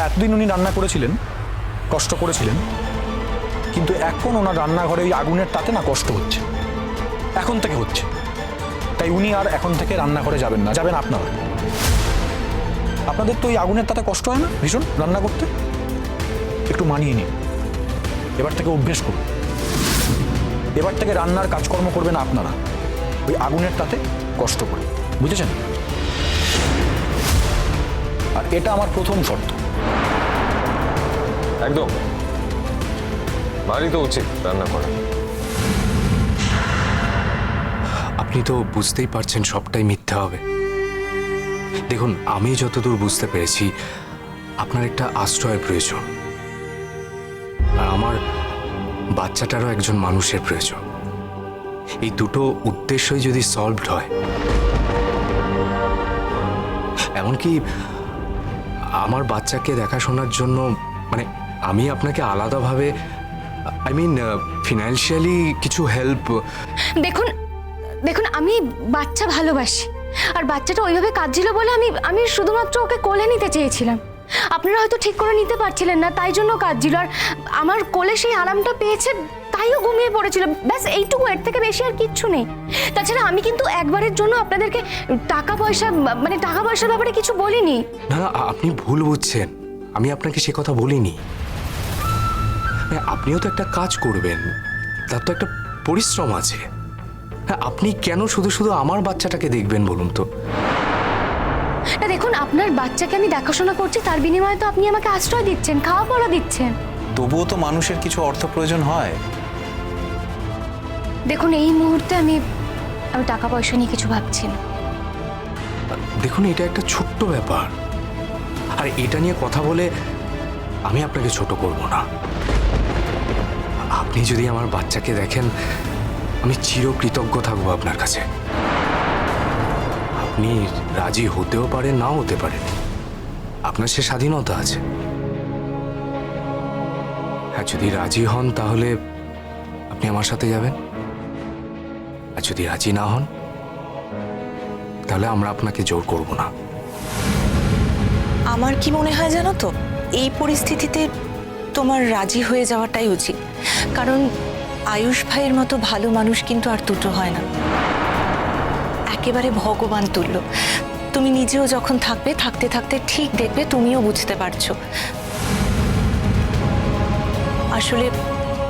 এতদিন উনি রান্না করেছিলেন, কষ্ট করেছিলেন, কিন্তু এখন ওনার রান্নাঘরে ওই আগুনের তাতে না কষ্ট হচ্ছে, এখন থেকে হচ্ছে। তাই উনি আর এখন থেকে রান্নাঘরে যাবেন না, যাবেন আপনারা। আপনাদের তো ওই আগুনের তাতে কষ্ট হয় না ভীষণ রান্না করতে? একটু মানিয়ে নিন, এবার থেকে অভ্যেস করুন। এবার থেকে রান্নার কাজকর্ম করবেন আপনারা ওই আগুনের তাতে কষ্ট করে, বুঝেছেন? আর এটা আমার প্রথম শর্ত। একদম, ভারী তো উচিত রান্না করা। আপনি তো বুঝতেই পারছেন সবটাই মিথ্যা হবে। দেখুন, আমি যতদূর বুঝতে পেরেছি আপনার একটা আশ্রয়ের প্রয়োজন, আর আমার বাচ্চাটারও একজন মানুষের প্রয়োজন। এই দুটো উদ্দেশ্যই যদি সলভড হয়, এমনকি আমার বাচ্চাকে দেখাশোনার জন্য মানে আমি আপনাকে আলাদাভাবে ফিনান্সিয়ালি কিছু হেল্প। দেখুন দেখুন, আমি বাচ্চা ভালোবাসি, আর বাচ্চাটা ওইভাবে কাঁদছিল বলে আমি শুধুমাত্র ওকে কোলে নিতে চেয়েছিলাম। আপনারা হয়তো ঠিক করে নিতে পারছিলেন না, তাই জন্য কাঁদছিল। আর আমার কোলে সেই আরামটা পেয়েছে, তাইও ঘুমিয়ে পড়েছিল। ব্যাস এইটুকু, এর থেকে বেশি আর কিচ্ছু নেই। তাছাড়া আমি কিন্তু একবারের জন্য আপনাদেরকে টাকা পয়সার ব্যাপারে কিছু বলিনি। না না, আপনি ভুল বুঝছেন, আমি আপনাকে সে কথা বলিনি। আপনিও তো একটা কাজ করবেন, তার তো একটা পরিশ্রম আছে। হ্যাঁ, আপনি কেন শুধু শুধু আমার বাচ্চাটাকে দেখবেন বলুন তো? না দেখুন, আপনার বাচ্চাকে আমি দেখাশোনা করছি, তার বিনিময়ে তো আপনি আমাকে আশ্রয় দিচ্ছেন, খাওয়া পড়া দিচ্ছেন। তবুও তো মানুষের কিছু অর্থ প্রয়োজন হয়। দেখুন, এই মুহূর্তে আমি টাকা পয়সা নিয়ে কিছু ভাবছি না। দেখুন, এটা একটা ছোট্ট ব্যাপার, আর এটা নিয়ে কথা বলে আমি আপনাকে ছোট করব না। আপনি যদি আমার বাচ্চাকে দেখেন, আমি চিরকৃতজ্ঞ থাকবো আপনার কাছে। আপনি রাজি হতেও পারেন, নাও হতে পারেন, আপনার সে স্বাধীনতা আছে। হ্যাঁ, যদি রাজি হন তাহলে আপনি আমার সাথে যাবেন, আর যদি রাজি না হন তাহলে আমরা আপনাকে জোর করব না। আমার কি মনে হয় জানো তো, এই পরিস্থিতিতে তোমার রাজি হয়ে যাওয়াটাই উচিত। কারণ আয়ুষ ভাইয়ের মতো ভালো মানুষ কিন্তু আর দুটো হয় না, একেবারে ভগবান তুল্য। তুমি নিজেও যখন থাকবে, থাকতে থাকতে ঠিক দেখবে তুমিও বুঝতে পারছো। আসলে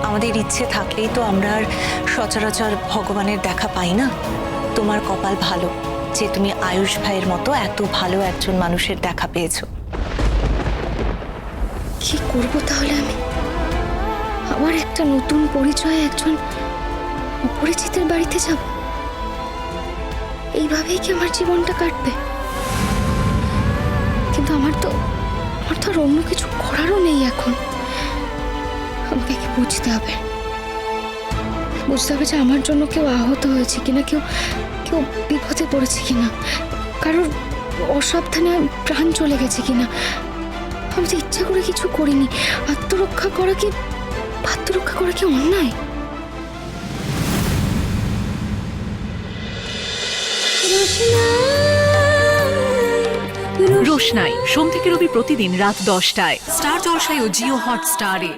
আমাদের ইচ্ছে থাকলেই তো আমরা আর সচরাচর ভগবানের দেখা পাই না। তোমার কপাল ভালো যে তুমি আয়ুষ ভাইয়ের মতো এত ভালো একজন মানুষের দেখা পেয়েছো। কি করব তাহলে আমি? আবার একটা নতুন পরিচয়ে একজন অপরিচিতের বাড়িতে যাব? এইভাবেই কি আমার জীবনটা কাটবে? কিন্তু আমার তো আর অন্য কিছু করারও নেই এখন। আমাকে কি বুঝতে হবে যে আমার জন্য কেউ আহত হয়েছে কিনা, কেউ বিপদে পড়েছে কিনা, কারোর অসাবধানে প্রাণ চলে গেছে কিনা। আমি তো ইচ্ছা করে কিছু করিনি। আত্মরক্ষা করা কি অন্যায়? রোশনাই সোম থেকে রবি প্রতিদিন রাত 10টায় স্টার জলসায় ও জিও হটস্টারে।